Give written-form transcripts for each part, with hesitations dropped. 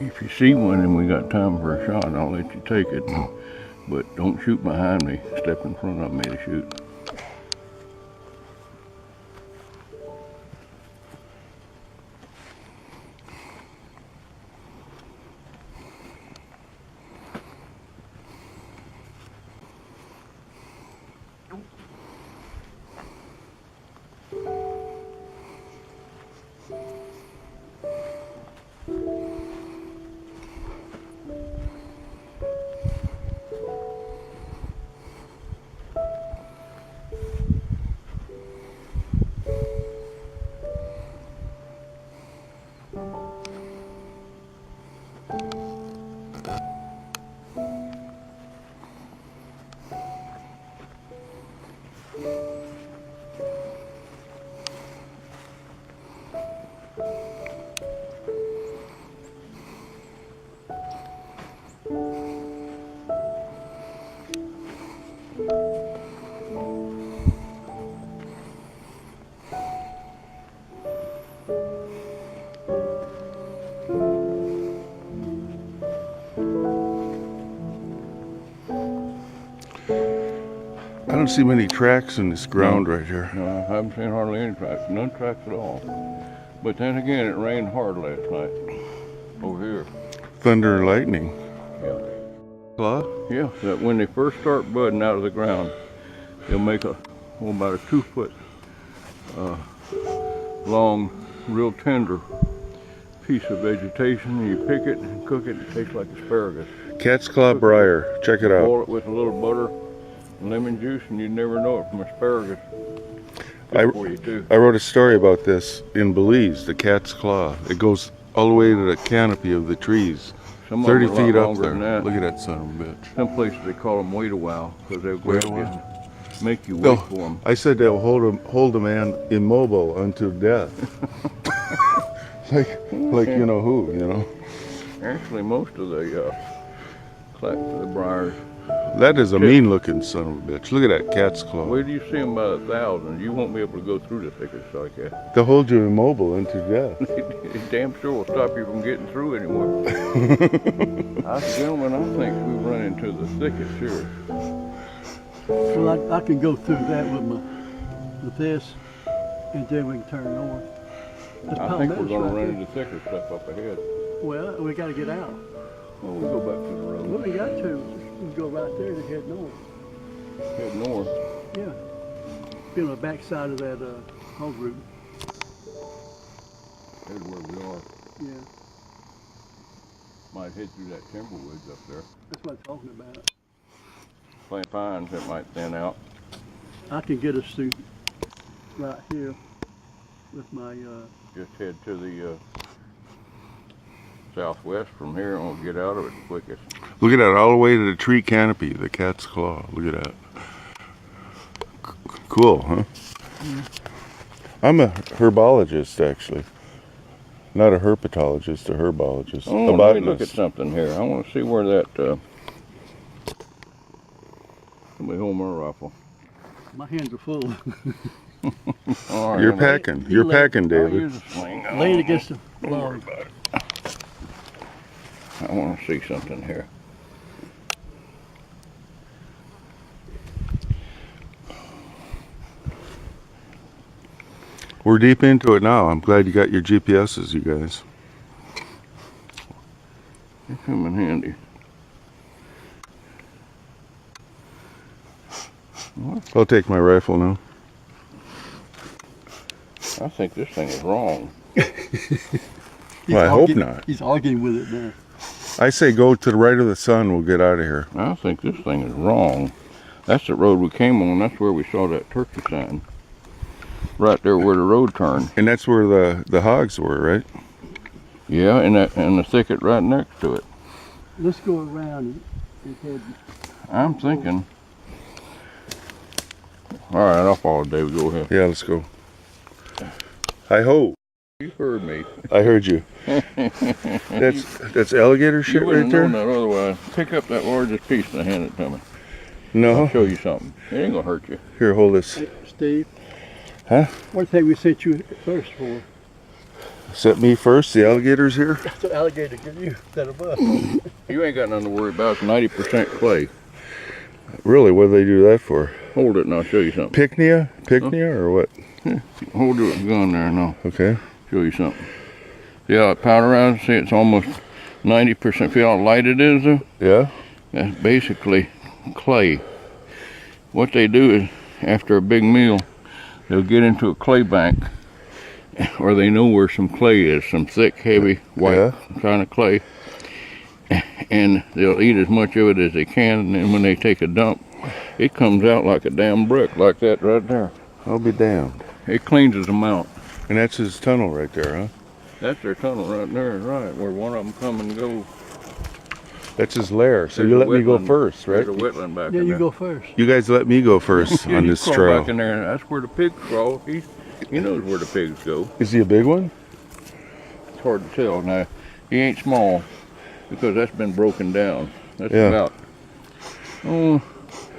If you see one and we got time for a shot, I'll let you take it. But don't shoot behind me. Step in front of me to shoot. I don't see many tracks in this ground right here. No, I haven't seen hardly any tracks. None tracks at all. But then again, it rained hard last night over here. Thunder and lightning. Yeah. Claw? Yeah, that when they first start budding out of the ground, they'll make about a 2 foot long, real tender piece of vegetation. And you pick it and cook it. It tastes like asparagus. Cat's claw briar. Check it out. Boil it with a little butter and lemon juice, and you'd never know it from asparagus. I wrote a story about this in Belize, the cat's claw. It goes all the way to the canopy of the trees. Some 30 of them are a feet lot up longer there. than that. Look at that son of a bitch. Some places they call them wait a while because they'll Wait a grab you while? and make you wait No, for them. I said they'll hold a man immobile until death. like you know who, you know. Actually, most of the briars. That is a mean-looking son of a bitch. Look at that cat's claw. Wait till you see them by 1,000. You won't be able to go through the thickets like that. They'll hold you immobile until death. It damn sure will stop you from getting through anywhere. Gentlemen, I think we've run into the thickets here. Well, I can go through that with my with this, and then we can turn north. There's I think we're palmettos going to right run there. into thicker stuff up ahead. Well, we got to get out. Well, we'll go back to the road. Well, we got to. We can go right there to head north. Head north. Yeah. Be on the back side of that hog route. Here's where we are. Yeah. Might head through that timber woods up there. That's what I'm talking about. Plant pines that might thin out. I can get us through right here with my, Just head to the southwest from here and we'll get out of it the quickest. Look at that, all the way to the tree canopy, the cat's claw. Look at that. Cool, huh? I'm a herbologist, actually. Not a herpetologist, a herbologist. Oh, a let me look at botanist. something here. I want to see where that, let me hold my rifle. my hands are full. All right, You're I'll packing. You're packing, I'll David. use a sling. Laying against the Don't worry log. about it. I want to see something here. We're deep into it now. I'm glad you got your GPSs, you guys. They come in handy. I'll take my rifle now. I think this thing is wrong. Well, I hope not. He's arguing with it now. I say go to the right of the sun. We'll get out of here. I think this thing is wrong. That's the road we came on. That's where we saw that turkey sign. Right there where the road turned. And that's where the hogs were, right? Yeah, and the thicket right next to it. Let's go around and head. I'm thinking. All right, I'll follow David. Go ahead. Yeah, let's go. I hope. You heard me. I heard you. That's alligator shit You right wouldn't there? have known that otherwise. Pick up that largest piece and hand it to me. No. I'll show you something. It ain't gonna hurt you. Here, hold this. Hey, Steve. Huh? One thing we sent you first for. Set me first. The alligator's here. That's the alligator give you instead of us. You ain't got nothing to worry about. It's 90% clay. Really? What do they do that for? Hold it and I'll show you something. Picnia? Picnia or what? Hold your gun there and I'll Okay. show you something. See how it powderized? See, it's almost 90%. Feel how light it is though? Yeah? That's basically clay. What they do is, after a big meal, they'll get into a clay bank, or they know where some clay is, some thick, heavy, white kind of clay, and they'll eat as much of it as they can, and then when they take a dump, it comes out like a damn brick, like that right there. I'll be damned. It cleanses them out. And that's his tunnel right there, huh? That's their tunnel right there, right, where one of them come and go. That's his lair. So There's you a let me go wetland. first, right? There's a wetland back Yeah, in you there. go first. You guys let me go first Yeah, on you this crawl trail. back in there. That's where the pigs crawl. He knows where the pigs go. Is he a big one? It's hard to tell. Now, he ain't small because that's been broken down. That's Yeah. about,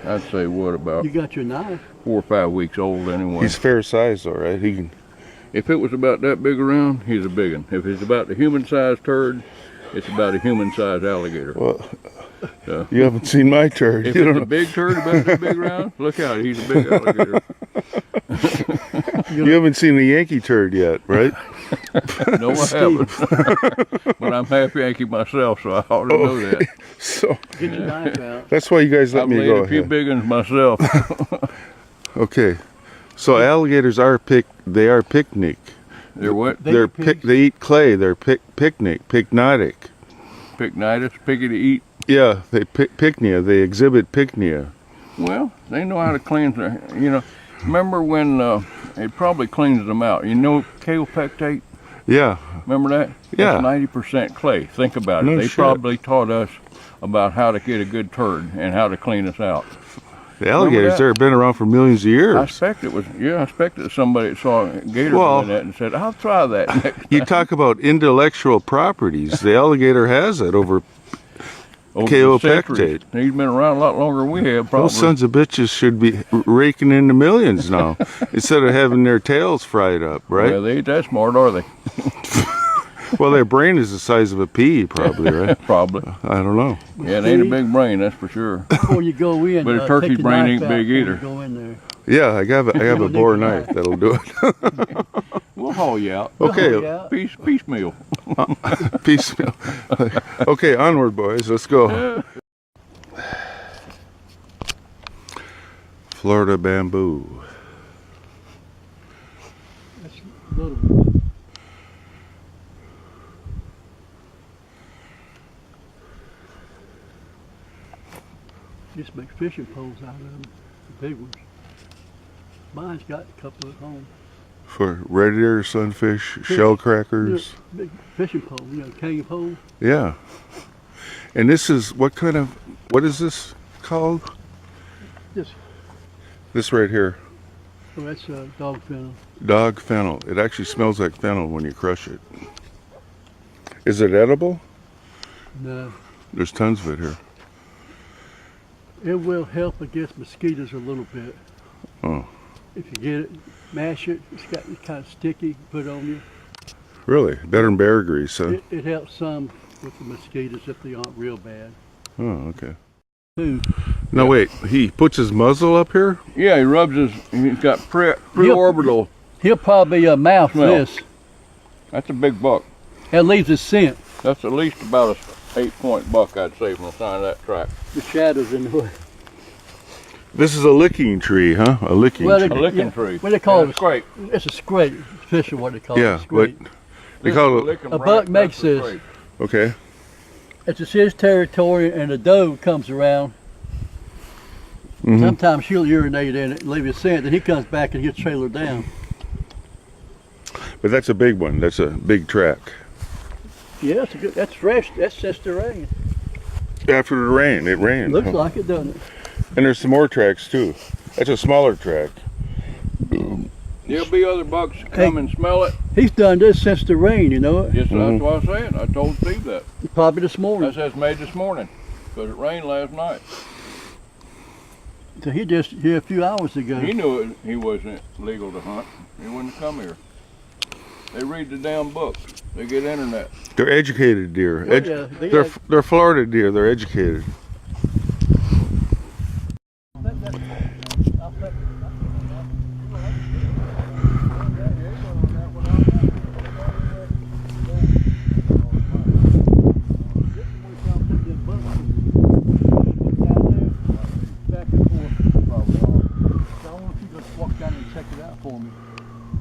I'd say what, about You got your knife. 4 or 5 weeks old anyway. He's fair size though, right? He can. If it was about that big around, he's a big one. If it's about the human-sized turd, it's about a human-sized alligator. Well, you haven't seen my turd. If You it's don't a know. big turd about that big around, look out, he's a big alligator. You haven't seen a Yankee turd yet, right? No, I haven't. But I'm half Yankee myself, so I ought to know that. So Get your knife out. that's why you guys let I've me laid go a few ahead. big ones myself. Okay. So alligators are they are picnic. They're what? They eat pigs. They eat clay. They're picnic, picnotic. Picnitis, piggy to eat. Yeah, they picnia. They exhibit picnia. Well, they know how to cleanse their, remember when it probably cleans them out. You know kaopectate? Yeah. Remember that? Yeah. That's 90% clay. Think about it. No They shit. probably taught us about how to get a good turd and how to clean us out. The alligators that? there have been around for millions of I years. expect it was, I expect that somebody saw a gator Well- doing that and said, I'll try that next You talk about intellectual properties. The alligator has it over. over the Kaopectate. centuries. He's been around a lot longer than we have, probably. Those sons of bitches should be raking in the millions now instead of having their tails fried up, right? Yeah, they ain't that smart, are they? Well, their brain is the size of a pea, probably, right? Probably. I don't know. Yeah, it ain't a big brain, that's for sure. Before you go in, But a take turkey's your brain knife ain't out big before you either. Go in there. Yeah, I have a don't boar need a knife that'll do it. We'll haul you out. Okay, Yeah. Piecemeal. piecemeal. Okay, onward, boys. Let's go. Florida bamboo. That's little ones. Just make fishing poles out of them, the big ones. Mine's got a couple at home. For red ear, sunfish, shell crackers. Big fishing pole, cane pole. Yeah. And this is what is this called? This, This right here. oh, that's dog fennel. Dog fennel. It actually smells like fennel when you crush it. Is it edible? No, There's tons of it here. it will help against mosquitoes a little bit. Oh, If you get it, mash it. It's kind of sticky. Put it on you. really? Better than bear grease, huh? It helps some with the mosquitoes if they aren't real bad. Oh, okay. Too. No, wait. He puts his muzzle up here? Yeah, he rubs he's got pre-orbital. He'll probably mouth Smell. this. That's a big buck. It leaves a scent. That's at least about a 8-point buck, I'd say, from the side of that track. The shadows in the way. This is a licking tree, huh? A licking Well, tree. A licking tree. What they call Yeah, it? a scrape. It's a scrape. Official what they call Yeah, it. Scrape. but they call it. Licking A right, buck makes that's a this. scrape. Okay. It's his territory, and the doe comes around. Mhm. Sometimes she'll urinate in it and leave a scent. Then he comes back and he'll trail her down. But that's a big one. That's a big track. Yeah, that's good. That's fresh. That's just the rain. After the rain, it rained. Looks huh? like it, doesn't it? And there's some more tracks too. That's a smaller track. There'll be other bucks that come and smell it. He's done this since the rain, you know it? Yes, Mhm. that's what I said. I told Steve that. Probably this morning. That says made this morning, because it rained last night. So he just here a few hours ago. He knew he wasn't legal to hunt. He wouldn't come here. They read the damn books. They get internet. They're educated deer. Oh, yeah, They're Florida deer. They're educated.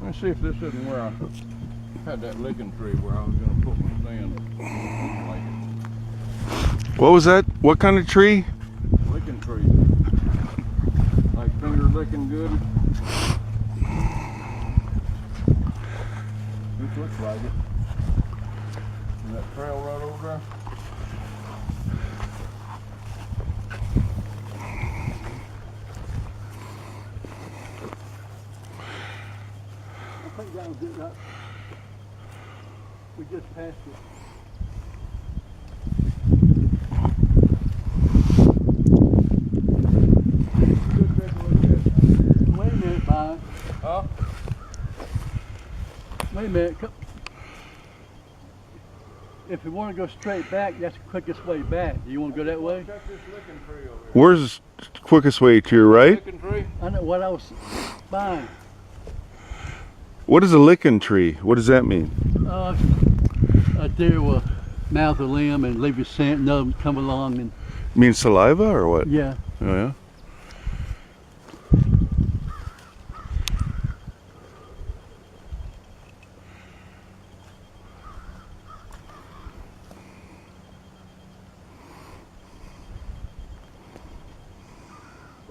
Let's see if this isn't where I had that licking tree where I was going to put my stand. What was that? What kind of tree? Licking tree. Like finger licking good. This looks like it. And that trail right over there. I think that was it, right? We just passed it. Wait a minute, Bob. Huh? Wait a minute. If you want to go straight back, that's the quickest way back. Do you want to go that way? Check this licking tree over here. Where's the quickest way to your right? Licking tree? I know what I was buying. What is a licking tree? What does that mean? A deer will mouth a limb and leave a scent, and they'll come along and Mean saliva or what? yeah. Oh yeah.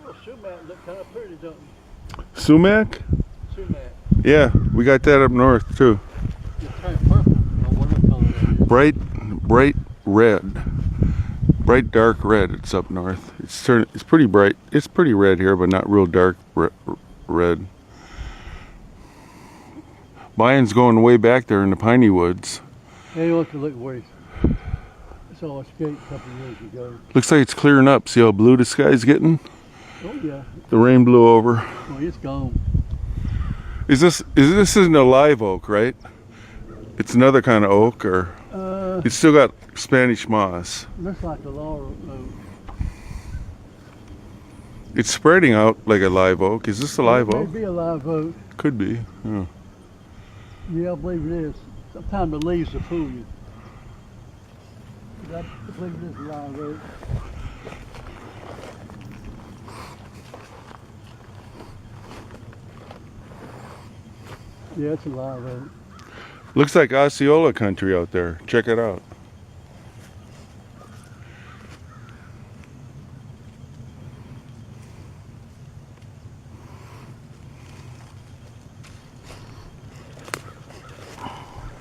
Well, sumac look kind of pretty, don't it? Sumac? Sumac. Yeah, we got that up north too. It's kind of purple. Or whatever color that is. Bright red. Bright dark red. It's up north. It's pretty bright. It's pretty red here, but not real dark red. Bayou's going way back there in the piney woods. Hey, you want to look where it's all escaped a couple of years ago. Looks like it's clearing up. See how blue the sky's getting? Oh yeah. The rain blew over. Well, it's gone. This isn't a live oak, right? It's another kind of oak, or it's still got Spanish moss. Looks like a laurel oak. It's spreading out like a live oak. Is this a live It oak? may be a live oak. Could be. Yeah. Yeah, I believe it is. Sometimes the leaves will fool you. But I believe it is a live oak. Yeah, it's a live oak. Looks like Osceola country out there. Check it out.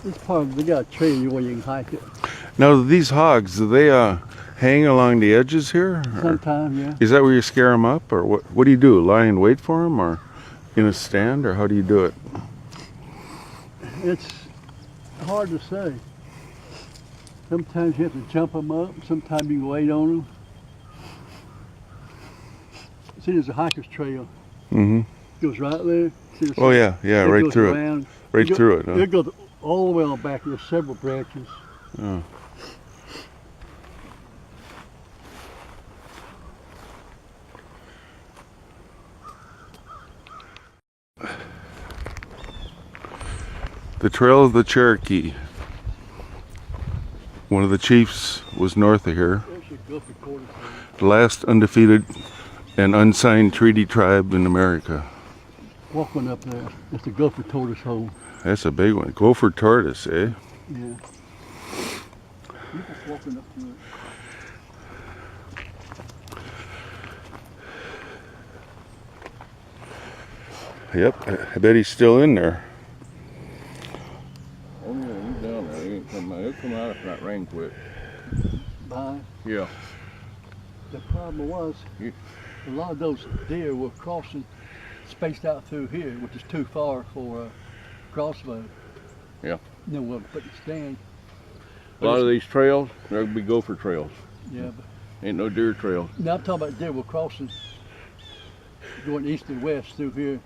This part, they got a trail where you can hike it. Now these hogs, do they hang along the edges here? Or Sometimes, yeah. is that where you scare them up, or what? What do you do? Lie in wait for them, or in a stand, or how do you do it? It's hard to say. Sometimes you have to jump them up. Sometimes you can wait on them. See, there's a hiker's trail. Mm-hmm. Goes right there. See, there's Oh yeah, yeah, it right goes through it, around. right It through it. Huh? It goes all the way on back. There's several branches. Oh. The Trail of the Cherokee. One of the chiefs was north of here. There's your gopher tortoise. The last undefeated and unsigned treaty tribe in America. Walk one up there. That's the gopher tortoise hole. That's a big one. Gopher tortoise, eh? Yeah. People walking up to it. Yep, I bet he's still in there. Oh yeah, he's down there. He ain't come out. He'll come out if that rain quit. By. Yeah. The problem was, Yeah. a lot of those deer were crossing, spaced out through here, which is too far for a crossbow. Yeah. No one put the stand. A lot of these trails, there'll be gopher trails. Yeah, but Ain't no deer trails. now I'm talking about deer were crossing, going east and west through here,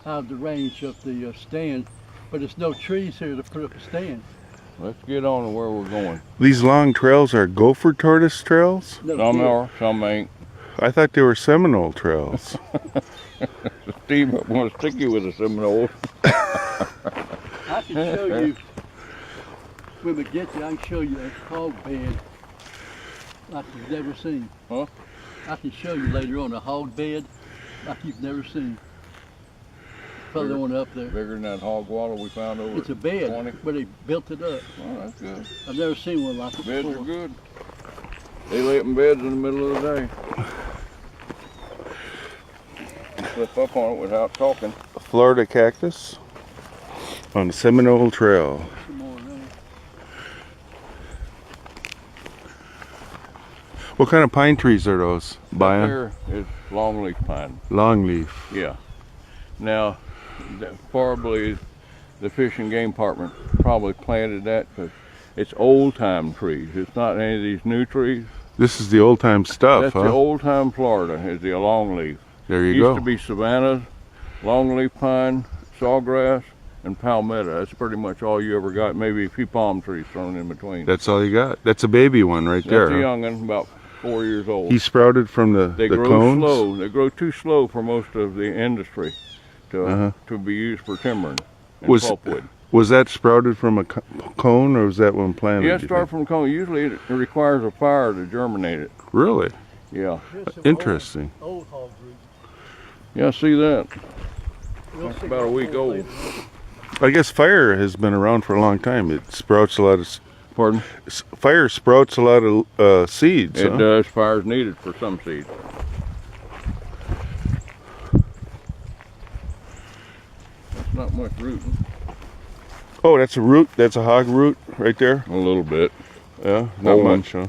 out of the range of the stand. But there's no trees here to put up a stand. Let's get on to where we're going. These long trails are gopher tortoise trails? No Some deer. are, some ain't. I thought they were Seminole trails. Steve wants to stick you with a Seminole. I can show you, when we get there, I can show you a hog bed like you've never seen. Huh? I can show you later on a hog bed like you've never seen. Further on up there. Bigger than that hog waddle we found over It's a at bed, 20. but they built it up. Oh, that's good. I've never seen one like it Beds before. are good. They lay up in beds in the middle of the day. Flip up on it without talking. Florida cactus on the Seminole Trail. Some more there. What kind of pine trees are those? Bayou? There is longleaf pine. Longleaf. Yeah. Now, probably the Fish and Game Department probably planted that, but it's old time trees. It's not any of these new trees. This is the old time stuff, That's huh? the old time Florida, is the longleaf. There you Used go. to be savannas, longleaf pine, sawgrass, and palmetto. That's pretty much all you ever got. Maybe a few palm trees thrown in between. That's all you got. That's a baby one right That's there. a huh? young'un, about 4 years old. He sprouted from They the grow cones? slow. They grow too slow for most of the industry to be used for timbering and Was- pulpwood. Was that sprouted from a cone, or was that one planted? Yeah, you start think? from cone. Usually it requires a fire to germinate it. Really? Yeah. Here's some Interesting. Old hog root. Yeah, see that? We'll That's see about a what week goes old. later on. I guess fire has been around for a long time. It sprouts a lot of Pardon? fire sprouts a lot of seeds. It huh? does. Fire's needed for some seeds. That's not much rooting. Oh, that's a root. That's a hog root right there. A little bit. Yeah, not Old one. much, huh?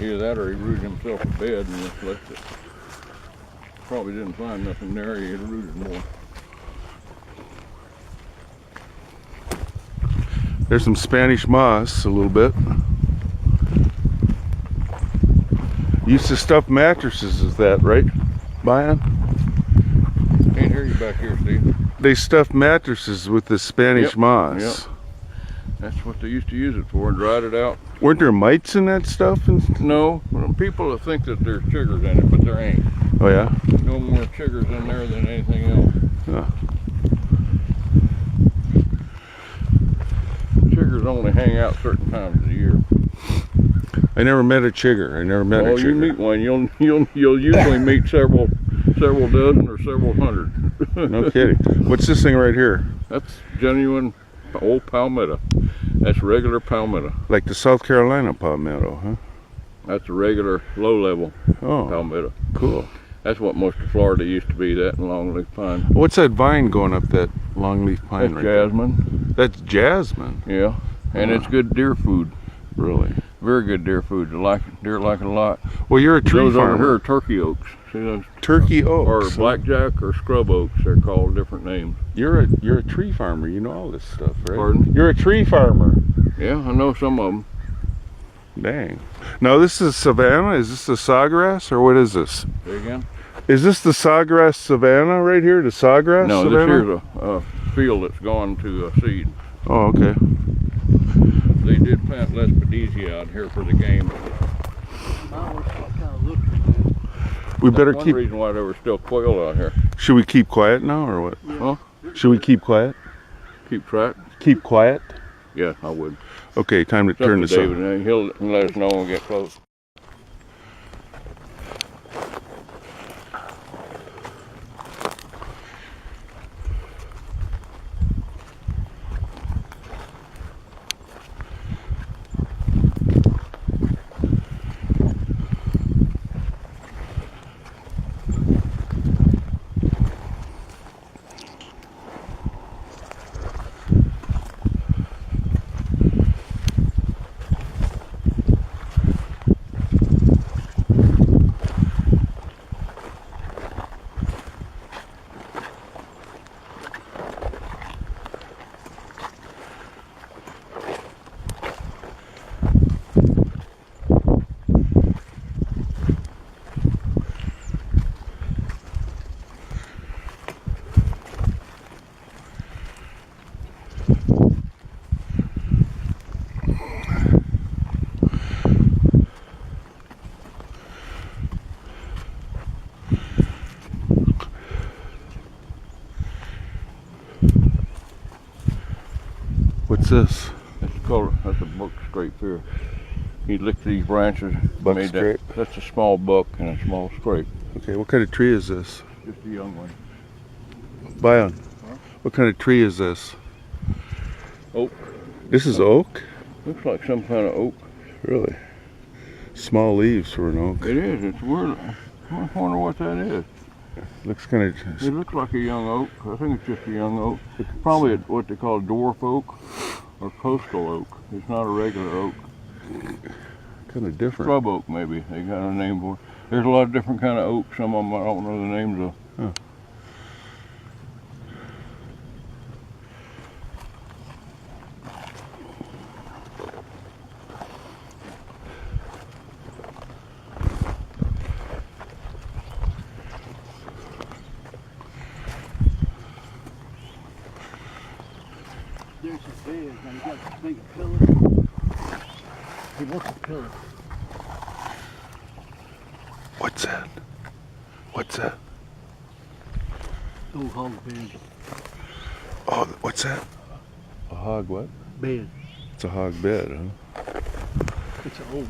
Either that or he rooted himself a bed and just left it. Probably didn't find nothing there. He had rooted more. There's some Spanish moss, a little bit. Used to stuff mattresses with that, right, Bayou? Can't hear you back here, Steve. They stuffed mattresses with the Spanish Yep, moss. That's what they used to use it for, and dried it out. Weren't there mites in that stuff? No, people think that there's chiggers in it, but there ain't. Oh yeah? No more chiggers in there than anything else. Yeah. Chiggers only hang out certain times of the year. I never met a chigger. I never met a Oh, chigger. you meet one, you'll usually meet several dozen or several hundred. No kidding. What's this thing right here? That's genuine old palmetto. That's regular palmetto. Like the South Carolina palmetto, huh? That's a regular low-level Oh, palmetto. cool. That's what most of Florida used to be, that and longleaf pine. What's that vine going up that longleaf pine That's right there? jasmine. That's jasmine. Yeah, and it's good deer food. Really? Very good deer food. Deer like it a lot. Well, you're a tree Those farmer. over here are turkey oaks. See those? Turkey Or oaks. blackjack or scrub oaks. They're called different names. You're a tree farmer. You know all this stuff, right? Pardon? You're a tree farmer. Yeah, I know some of them. Dang. Now this is savanna. Is this the sawgrass or what is this? Say again? Is this the sawgrass savanna right here? The sawgrass No, savanna? this here's a field that's gone to seed. Oh, okay. They did plant Lespedesia out here for the game. We better One keep. reason why there were still quail out here. Should we keep quiet now or what? Huh? Should we keep quiet? Keep track? Keep quiet. Yeah, I would. Okay, time to It's up turn to this David, on. and he'll let us know when we get close. What's this? That's a buck scrape here. He licked these branches. Buck made scrape? That's a small buck and a small scrape. Okay, what kind of tree is this? Just a young one. Bayon, Huh? what kind of tree is this? Oak. This is oak? Looks like some kind of oak. Really? Small leaves for an oak. It is. It's weird. I wonder what that is. Looks kind of. It looks like a young oak. I think it's just a young oak. It's probably what they call a dwarf oak or coastal oak. It's not a regular oak. Kind of different. Scrub oak, maybe. They got a name for it. There's a lot of different kind of oaks. Some of them I don't know the names of. Huh. There's a bed. Now you got to think of pillar. He wants a pillar. What's that? What's that? Old hog bed. Oh, what's that? A hog what? Bed. It's a hog bed, huh? It's an old.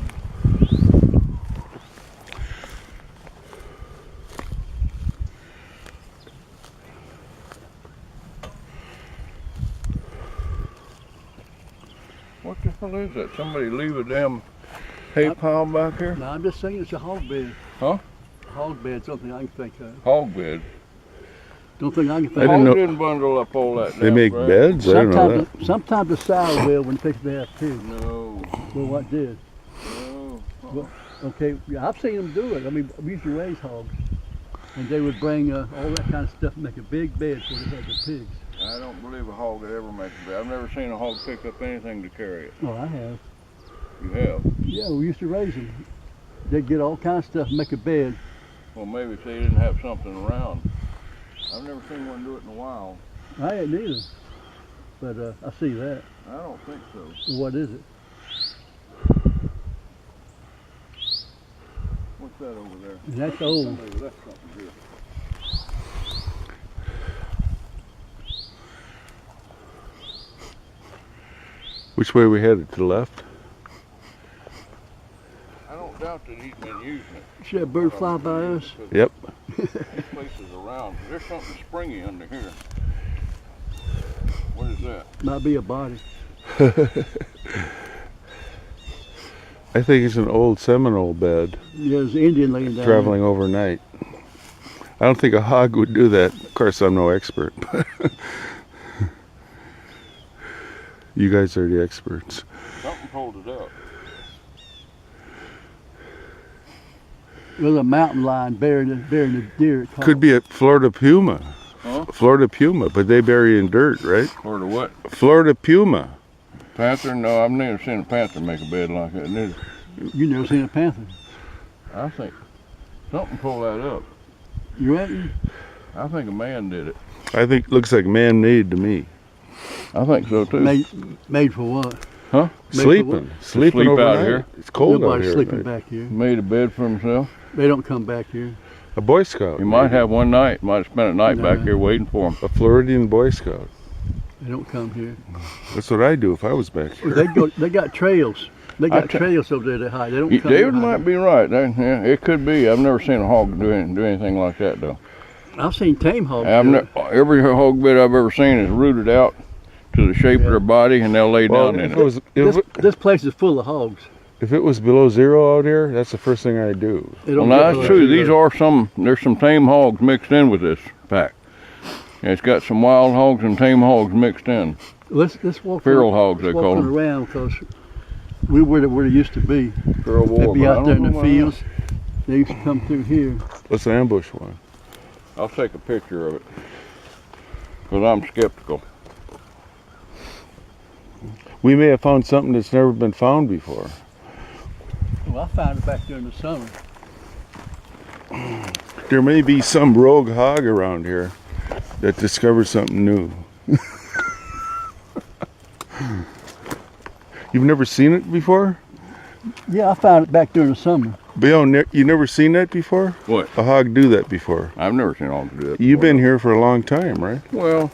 What the hell is that? Somebody leave a damn hay pile back here? No, I'm just saying it's a hog bed. Huh? Hog bed's something I can think of. Hog bed. Don't think I can I think didn't of. Hog know- didn't bundle up all that They damn make crap. beds? I don't know that. Sometimes the sow will when they have pigs. No. Well, what did? No. Well, okay, yeah, I've seen them do it. I mean, we used to raise hogs, and they would bring all that kind of stuff and make a big bed for they had the pigs. I don't believe a hog would ever make a bed. I've never seen a hog pick up anything to carry it. Oh, I have. You have? Yeah, we used to raise them. They'd get all kinds of stuff and make a bed. Well, maybe if they didn't have something around. I've never seen one do it in the wild. I hadn't either, but I see that. I don't think so. What is it? What's that over there? That's old. Somebody left something here. Which way we headed? To the left? I don't doubt that he's been using it. See that bird fly by us? Yep. This place is around. There's something springy under here. What is that? Might be a body. I think it's an old Seminole bed Yeah, there's an Indian laying down traveling overnight. I don't think a hog would do that. Of course, I'm no expert, but you guys are the experts. Something pulled it up. There's a mountain lion burying the deer. Could be a Florida puma. Huh? Florida puma, but they bury in dirt, right? Or the what? Florida puma. Panther? No, I've never seen a panther make a bed like that. Neither. You never seen a panther? I think something pulled that up. You reckon? I think a man did it. I think it looks like man-made to me. I think so too. Made for what? Huh? Made Sleeping. Sleeping sleep out overnight. here. It's cold out Nobody's here. sleeping at night. back here. Made a bed for himself. They don't come back here. A Boy Scout. You might maybe. have one night. Might have spent a night No. back here waiting for him. A Floridian Boy Scout. They don't come here. That's what I'd do if I was back here. They go. They got trails. They I got t- trails over there that hide. They don't come. David here might hiding. be right. Yeah, it could be. I've never seen a hog do anything like that though. I've seen tame hogs. do it. Every hog bed I've ever seen is rooted out to the shape of their body, and they'll lay Well, down in if it. it was This place is full of hogs. if it was below zero out here, that's the first thing I'd do. They Well, don't now get that's below true. zero. There's some tame hogs mixed in with this pack. And it's got some wild hogs and tame hogs mixed in. Let's walk. Feral hogs, they call walking them. around because we were where they used to be. Feral They'd boar, be but I out don't there in know the why. fields. They used to come through here. Let's ambush one. I'll take a picture of it because I'm skeptical. We may have found something that's never been found before. Well, I found it back there in the summer. There may be some rogue hog around here that discovered something new. You've never seen it before? Yeah, I found it back there in the summer. Bill, you never seen that before? What? A hog do that before? I've never seen hogs do that. You've before. been here for a long time, right? Well,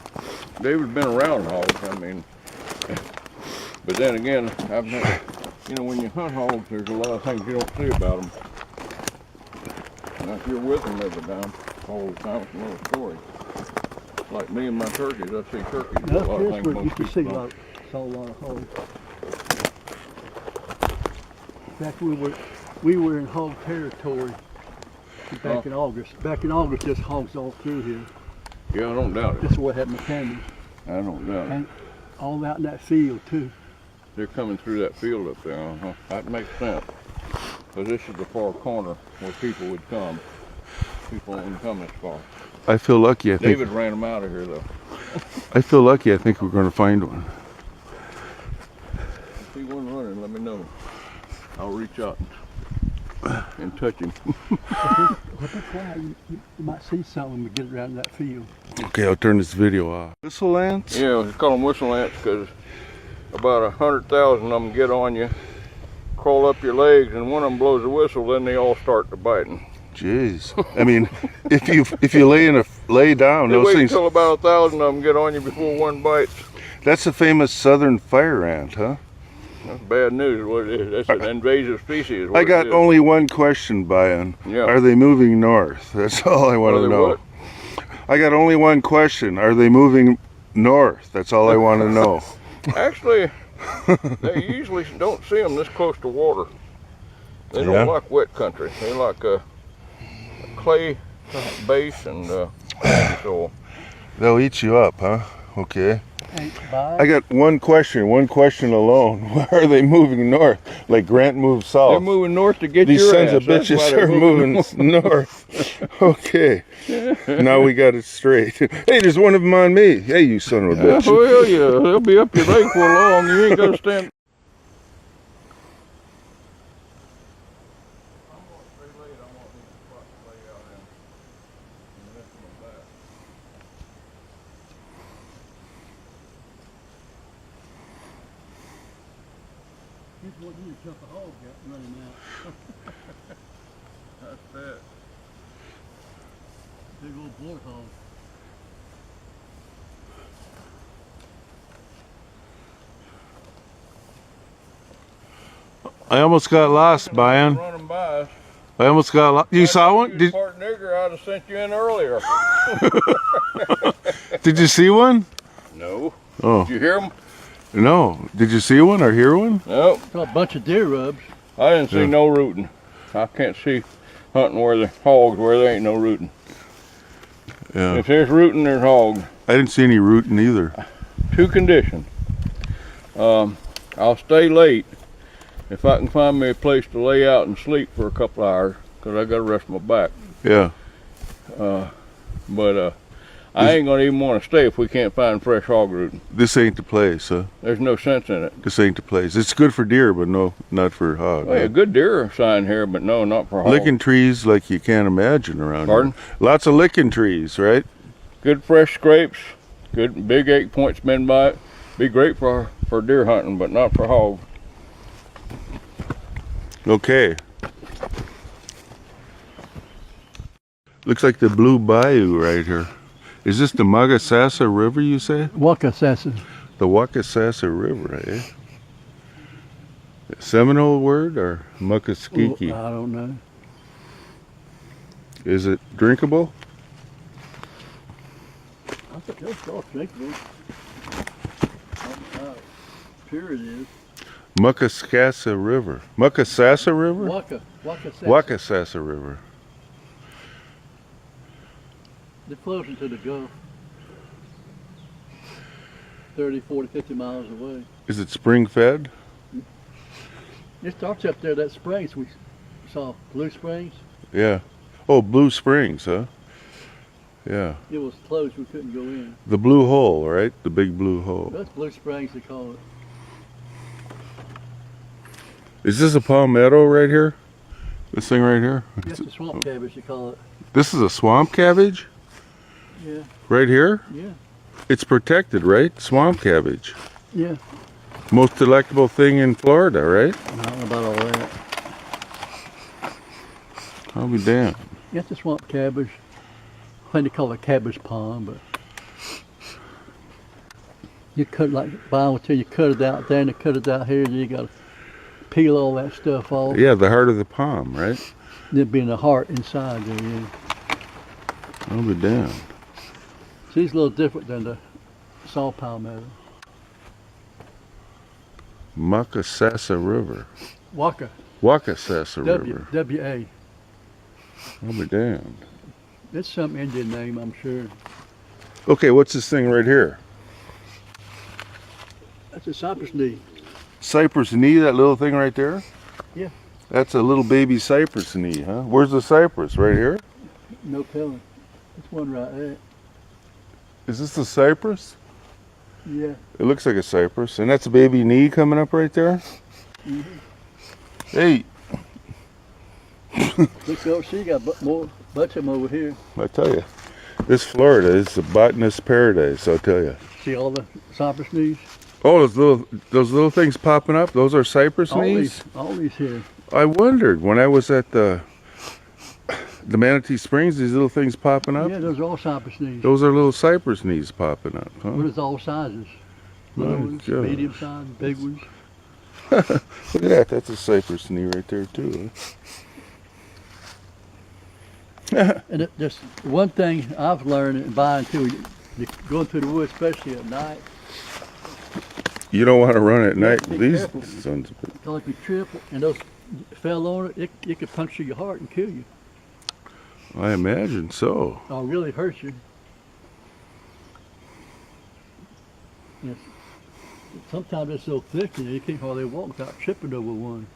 David's been around hogs. I mean, but then again, I've never. You know, when you hunt hogs, there's a lot of things you don't see about them. Now, if you're with them every time, all the time, it's another story. Like me and my turkeys, I see turkeys do a Up lot here of is things where you most can see people don't. saw a lot of hogs. In fact, we were in hog territory back in August. Back in August, there's hogs all through here. Yeah, I don't doubt This it. is what happened to Candy. I don't doubt it. And all out in that field too. They're coming through that field up there. That makes sense. Because this is the far corner where people would come. People wouldn't come this far. I feel lucky. I think. David ran them out of here, though. I feel lucky. I think we're going to find one. If he wasn't running, let me know. I'll reach out and touch him. But be quiet. You might see something when we get around that field. Okay, I'll turn this video off. Whistle ants? Yeah, we call them whistle ants because about 100,000 of them get on you, crawl up your legs, and one of them blows a whistle, then they all start to biting. Jeez. I mean, if you lay down, They those wait things. until about 1,000 of them get on you before one bites. That's a famous southern fire ant, huh? That's bad news. Is what it is. That's an invasive species. is what I it got is. only one question, Bayou. Yeah. Are they moving north? That's all I want Are to they know. what? I got only one question. Are they moving north? That's all I want to know. Actually, they usually don't see them this close to water. They Yeah? don't like wet country. They like a clay base and soil. They'll eat you up, huh? Okay. Hey, bye. I got one question alone. Why are they moving north? Like Grant moved south. They're moving north to get These your sons ass. of That's why bitches they're are moving north. Okay. Now we got it straight. Hey, there's one of them on me. Hey, you son of a bitch. Well, yeah, they'll be up your leg for long. You ain't gonna stand. What did you jump a hog got running out? That's that. Big old board hog. I almost got lost, Bayou. Running by us. I almost got lost. You saw one? Did, Part nigger, I'd have sent you in earlier. did you see one? No. Oh, Did you hear them? no. Did you see one or hear one? No. Saw a bunch of deer rubs. I didn't see Yeah. no rooting. I can't see hunting where the hogs where there ain't no rooting. Yeah. If there's rooting, there's hogs. I didn't see any rooting either. Two conditions. I'll stay late if I can find me a place to lay out and sleep for a couple hours, because I got to rest my back. Yeah. But I ain't gonna even want to stay if we can't find fresh hog rooting. This ain't the place, huh? There's no sense in it. This ain't the place. It's good for deer, but no, not for hog. Well, yeah, good deer sign here, but no, not for hogs. Licking trees like you can't imagine around Pardon? here. Lots of licking trees, right? Good fresh scrapes, good big 8-point spin bite. Be great for deer hunting, but not for hogs. Okay. Looks like the Blue Bayou right here. Is this the Magasasa River, you say? Wakasasa. The Wakasasa River, eh? Seminole word or Muckaskiki? I don't know. Is it drinkable? I think that's all drinkable. I don't know how pure it is. Muckaskasa River. Muckasasa River? Wakasasa. Wakasasa River. It flows into the Gulf. 30, 40, 50 miles away. Is it spring fed? It starts up there, that springs we saw, Blue Springs. Yeah. Oh, Blue Springs, huh? Yeah. It was closed, we couldn't go in. The blue hole, right? The big blue hole. That's Blue Springs, they call it. Is this a palmetto right here? This thing right here? That's the swamp cabbage, they call it. This is a swamp cabbage? Yeah, Right here? yeah, It's protected, right? Swamp cabbage. yeah. Most delectable thing in Florida, right? I don't know about all that. I'll be damned. That's the swamp cabbage. I think they call it Cabbage Palm, but you cut like Bayou till you cut it out there and you cut it out here, then you gotta peel all that stuff off. Yeah, the heart of the palm, right? There being a heart inside there, yeah. I'll be damned. See, it's a little different than the saw palmetto. Muckasasa River. Waka, Wakasasa River. W-A. I'll be damned. It's some Indian name, I'm sure. Okay, what's this thing right here? That's a cypress knee. Cypress knee, that little thing right there? Yeah. That's a little baby cypress knee, huh? Where's the cypress? Right here? No pellet. That's one right there. Is this the cypress? Yeah. It looks like a cypress. And that's a baby knee coming up right there? Mm-hmm. Hey, Look over, see, you got more bunch of them over here. I tell you, this Florida is a botanist's paradise, I'll tell you. See all the cypress knees? Oh, those little things popping up, those are cypress knees? All these here. I wondered when I was at the Manatee Springs, these little things popping up. Yeah, those are all cypress knees. Those are little cypress knees popping up, huh? But there's all sizes. My Little ones, God. medium size, big ones. Look at that, that's a cypress knee right there too. Huh? And just one thing I've learned in buying too, you going through the woods, especially at night, You don't want to run at night. Be These careful. sons of a- like you trip and those fell on it, it could puncture your heart and kill you. I imagine so. Or really hurt you. Yes. Sometimes it's so thick you can't hardly walk without tripping over one.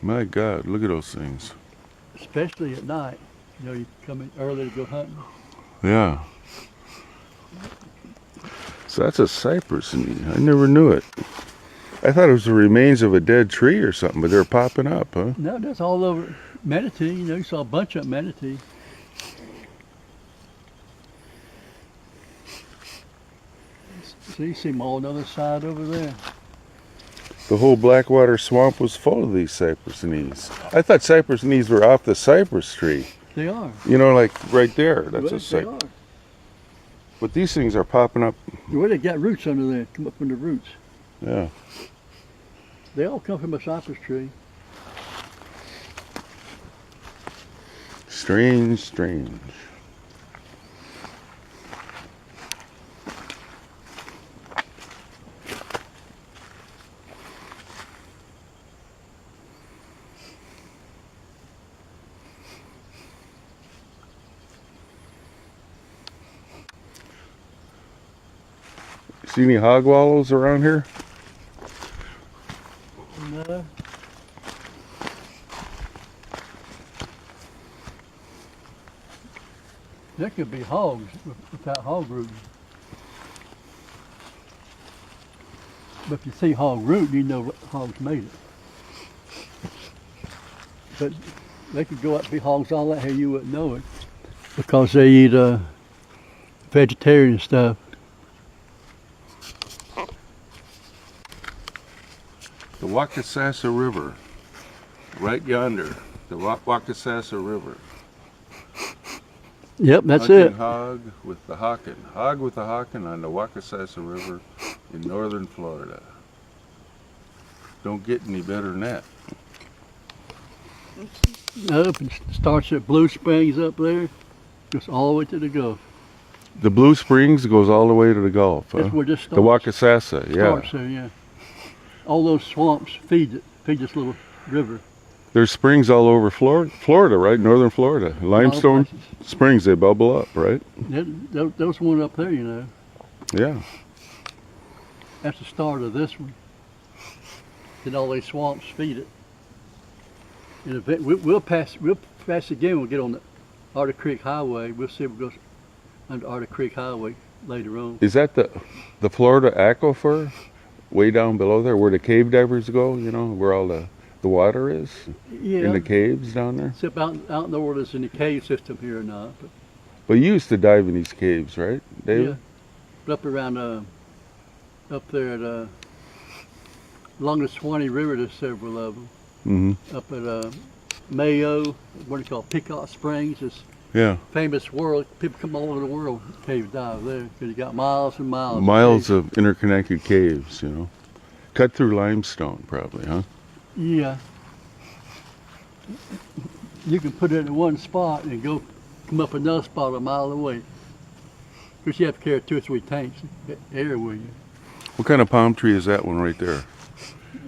My God, look at those things. Especially at night. You know, you come in early to go hunting. Yeah. So that's a cypress knee. I never knew it. I thought it was the remains of a dead tree or something, but they're popping up, huh? No, that's all over manatee. You know, you saw a bunch of manatee. See them all on the other side over there. The whole Blackwater swamp was full of these cypress knees. I thought cypress knees were off the cypress tree. They are. You know, like right there. That's Well, a they cypress. are. But these things are popping up. Well, they got roots under there. Come up from the roots. Yeah. They all come from a cypress tree. Strange, strange. See any hog wallows around here? No. There could be hogs without hog rooting. But if you see hog root, you know hogs made it. But they could go up and be hogs all that here, you wouldn't know it. Because they eat vegetarian stuff. The Waukesasa River, right yonder, the Waukesasa River. Yep, that's Hunting it. hog with the hawkin on the Waukesasa River in northern Florida. Don't get any better than that. Up and starts at Blue Springs up there, goes all the way to the Gulf. The Blue Springs goes all the way to the Gulf. That's Huh? where this The starts. Waukesasa, yeah. Starts there, yeah. All those swamps feed this little river. There's springs all over Florida, right? Northern Florida. Limestone springs, they bubble up, right? Those one up there, you know. Yeah. That's the start of this one. Then all these swamps feed it. And we'll pass again. We'll get on the Arctic Creek Highway. We'll see if it goes under Arctic Creek Highway later on. Is that the Florida aquifer? Way down below there where the cave divers go, you know, where all the water is? Yeah. In the caves down there? Except I don't know whether it's in the cave system here or not. But you used to dive in these caves, right, David? Yeah. But up around, up there at, along the Swanee River, there's several of them. Mm-hmm. Up at Mayo, what do you call it, Peacock Springs, it's Yeah. famous world. People come all over the world cave dive there because you got miles and miles. Miles of interconnected caves, you know. Cut through limestone, probably, huh? Yeah. You can put it in one spot and go come up another spot a mile away. Because you have to carry 2 or 3 tanks of air with you. What kind of palm tree is that one right there?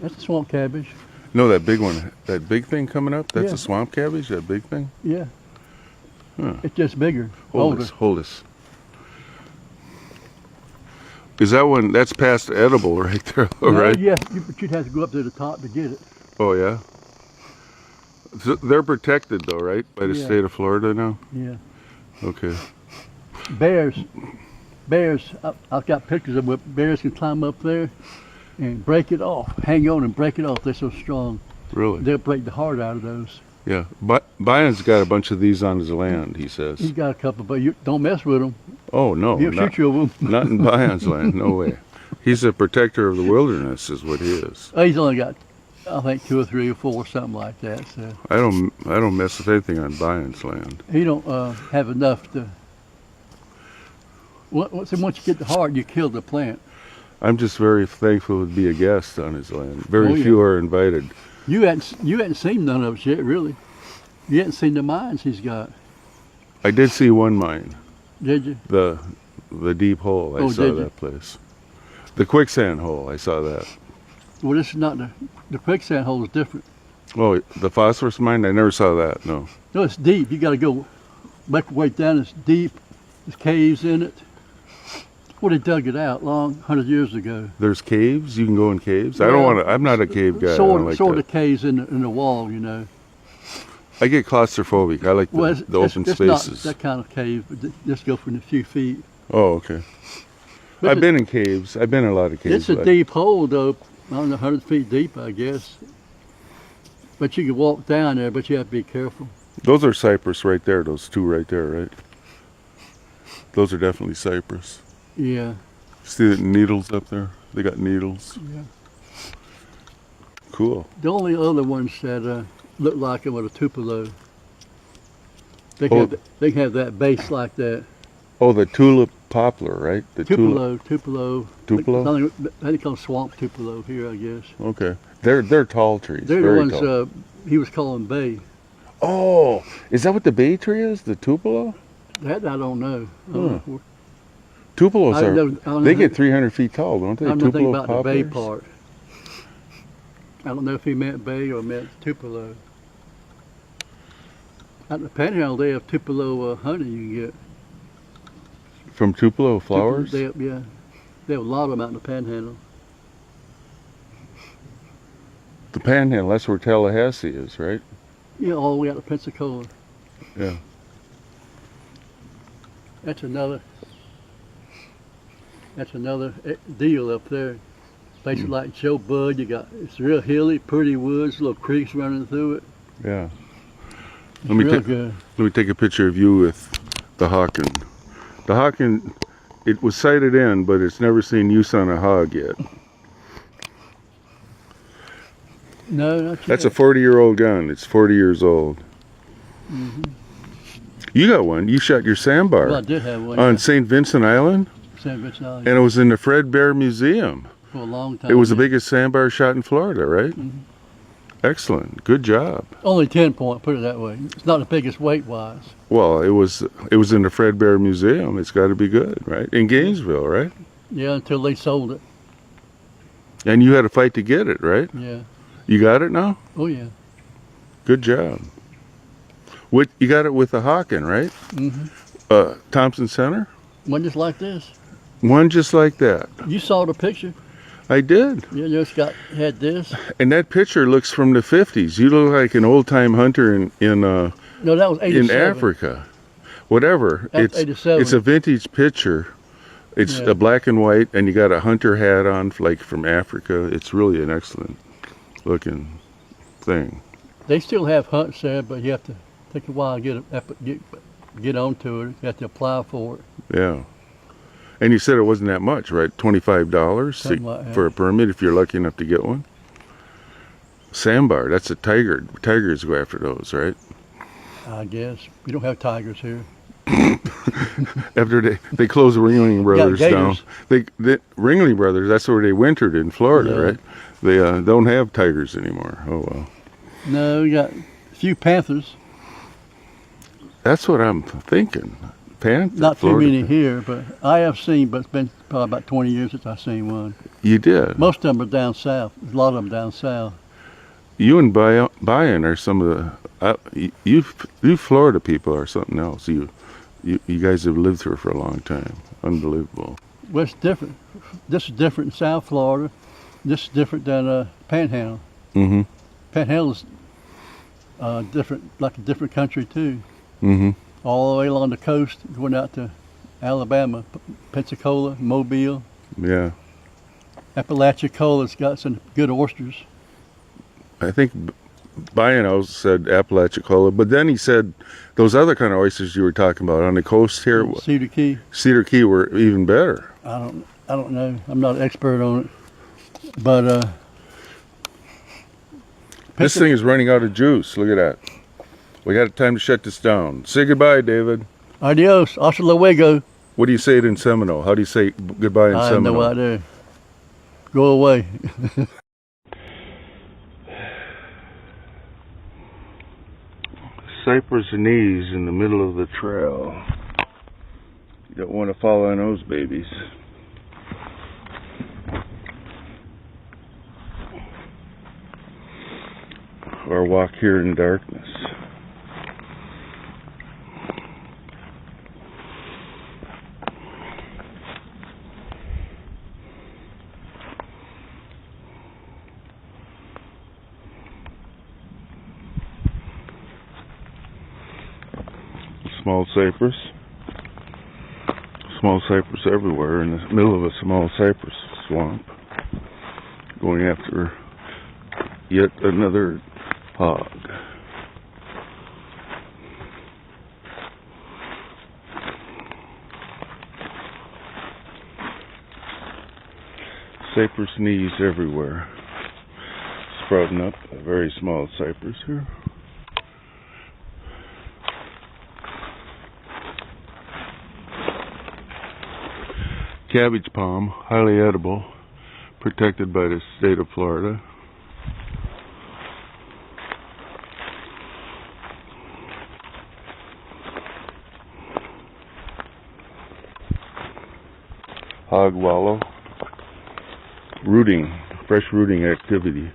That's a swamp cabbage. No, that big one, that big thing coming up, that's Yeah. a swamp cabbage, that big thing? Yeah. Huh. It's just bigger. Hold older. this, hold this. Is that one, that's past edible right there, though, No, right? yeah, but you'd have to go up to the top to get it. Oh, yeah? So they're protected, though, right? By the Yeah. state of Florida now? Yeah. Okay. Bears, I've got pictures of what bears can climb up there and break it off, hang on and break it off. They're so strong. Really? They'll break the heart out of those. Yeah. Bayou's got a bunch of these on his land, he He's says. got a couple, but you don't mess with them. Oh, no. He'll shoot you with them. Not in Bayou's land, no way. He's a protector of the wilderness, is what he is. He's only got, I think, 2 or 3 or 4, something like that. So I don't mess with anything on Bayou's land. he don't have enough to. Once you get the heart, you kill the plant. I'm just very thankful to be a guest on his land. Very Oh, yeah. few are invited. You hadn't seen none of us yet, really. You hadn't seen the mines he's got, I did see one mine, did you? the deep hole. I Oh, saw did you? that place. The quicksand hole, I saw that. Well, this is not the quicksand hole is different. Oh, the phosphorus mine? I never saw that, no. No, it's deep. You got to go back way down. It's deep. There's caves in it. Well, they dug it out 100 years ago. There's caves? You can go in caves? I don't Well, want to, I'm not a cave guy. I Sort don't like of that. caves in the wall, you know. I get claustrophobic. I like the, Well, the open it's spaces. not that kind of cave, but just go from a few feet. Oh, okay. But I've been in caves. I've been in a lot of caves. It's a but deep hole, though. I don't know, 100 feet deep, I guess. But you can walk down there, but you have to be careful. Those are cypress right there. Those two right there, right? Those are definitely cypress. Yeah. See the needles up there? They got needles. Yeah. Cool. The only other ones that look like it were the Tupelo. They Oh. they have that base like that. Oh, the tulip poplar, right? The Tupelo. Tupelo? They call them swamp Tupelo here, I guess. Okay. They're tall trees. They're very the ones tall. he was calling bay. Oh, is that what the bay tree is? The Tupelo? That I don't know. Tupelos I don't know they get 300 feet tall, don't they? I don't know anything Tupelo about the bay poplars? part. I don't know if he meant bay or meant Tupelo. Out in the Panhandle, they have Tupelo honey you can get. From Tupelo flowers? They have a lot of them out in the Panhandle. The Panhandle, that's where Tallahassee is, right? Yeah, all the way out to Pensacola. Yeah. That's another deal up there. Places like Joe Bud, it's real hilly, pretty woods, little creeks running through it. Yeah. It's Let me real good. Let me take a picture of you with the hawkin. The hawkin, it was sighted in, but it's never seen use on a hog yet. No, not That's yet. a 40-year-old gun. It's 40 years old. Mm-hmm. You got one. You shot your sandbar Well, I did have one on St. Vincent Island, St. Vincent Island and it was in the Fred Bear Museum. for a long time. It was the biggest sandbar shot in Florida, right? Mhm. Excellent. Good job. Only 10 point, put it that way. It's not the biggest weight-wise. Well, it was in the Fred Bear Museum. It's got to be good, right? In Gainesville, right? Yeah, until they sold it. And you had a fight to get it, right? Yeah. You got it now? Oh, yeah. Good job. You got it with a hawkin, right? Mm-hmm. Thompson Center? One just like this. One just like that. You saw the picture. I did. You just had this. And that picture looks from the 50s. You look like an old-time hunter in No, that was 87. in Africa. Whatever. That's 87. It's a vintage picture. It's Yeah. a black and white, and you got a hunter hat on, like from Africa. It's really an excellent looking thing. They still have hunts there, but you have to take a while to get onto it. You have to apply for it. Yeah. And you said it wasn't that much, right? $25 Something like that. for a permit if you're lucky enough to get one. Sandbar, that's a tiger. Tigers go after those, right? I guess. We don't have tigers here. After they closed the Ringling Brothers down. gators. The Ringling Brothers, that's where they wintered in Florida, Yeah. right? They don't have tigers anymore. Oh, well. No, we got a few panthers. That's what I'm thinking. Panther, Not too Florida. many here, but I have seen, but it's been probably about 20 years since I've seen one. You did. Most of them are down south. A lot of them down south. You and Bayou are some of the you Florida people are something else. You guys have lived here for a long time. Unbelievable. Well, it's different. This is different in South Florida. This is different than Panhandle. Mm-hmm. Panhandle's different, like a different country too. Mm-hmm. All the way along the coast, going out to Alabama, Pensacola, Mobile, Yeah. Apalachicola's got some good oysters. I think Bayou said Apalachicola, but then he said those other kind of oysters you were talking about on the coast here, Cedar Key. Cedar Key, were even better. I don't know. I'm not an expert on it, but This thing is running out of juice. Look at that. We got time to shut this down. Say goodbye, David. Adios, hasta luego. What do you say it in Seminole? How do you say goodbye in I have Seminole? no idea. Go away. Cypress knees in the middle of the trail. You don't want to fall on those babies. Or walk here in darkness. Small cypress. Small cypress everywhere in the middle of a small cypress swamp. Going after yet another hog. Cypress knees everywhere. sprouting up. A very small cypress here. Cabbage palm, highly edible, protected by the state of Florida. Hog wallow, rooting, fresh rooting activity.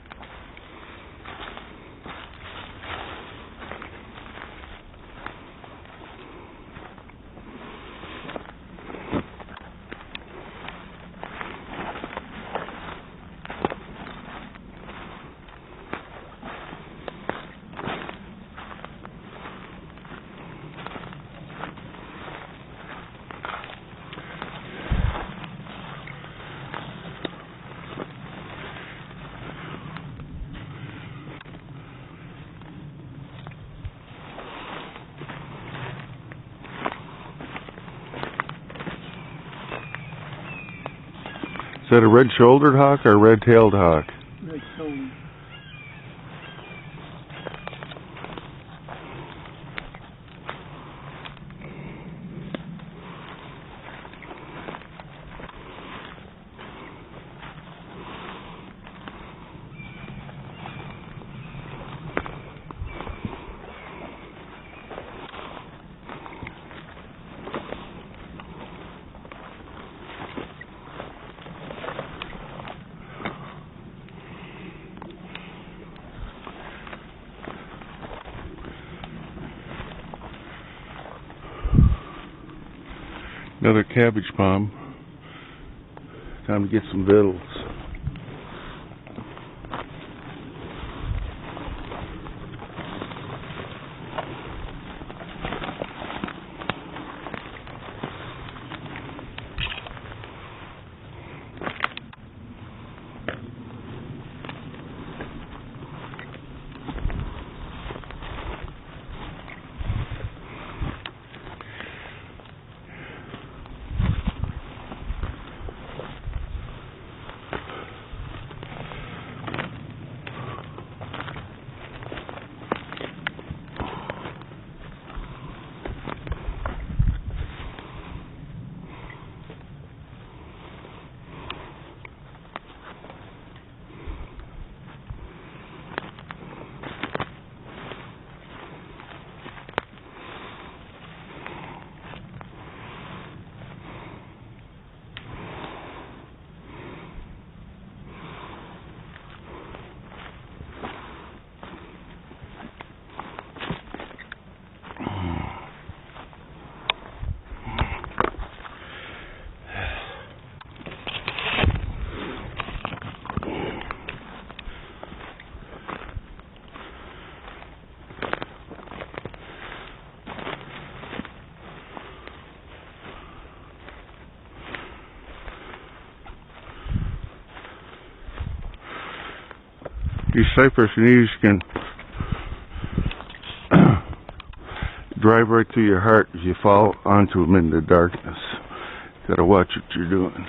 Is that a red-shouldered hawk or a red-tailed hawk? Red-shouldered. Another cabbage palm. Time to get some victuals. These cypress knees can drive right through your heart if you fall onto them in the darkness. Gotta watch what you're doing.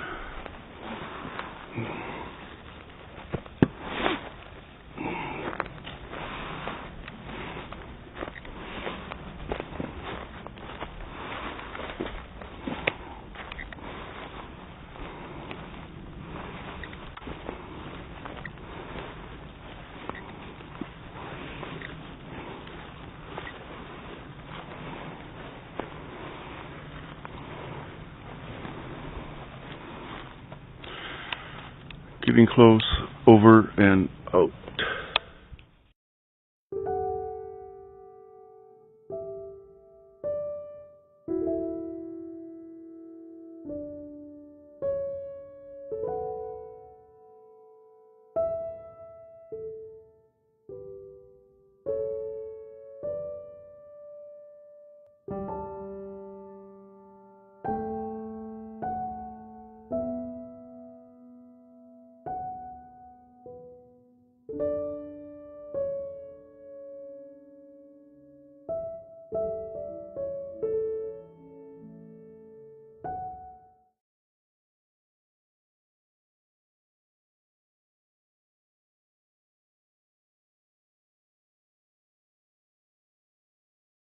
Getting close, over and out.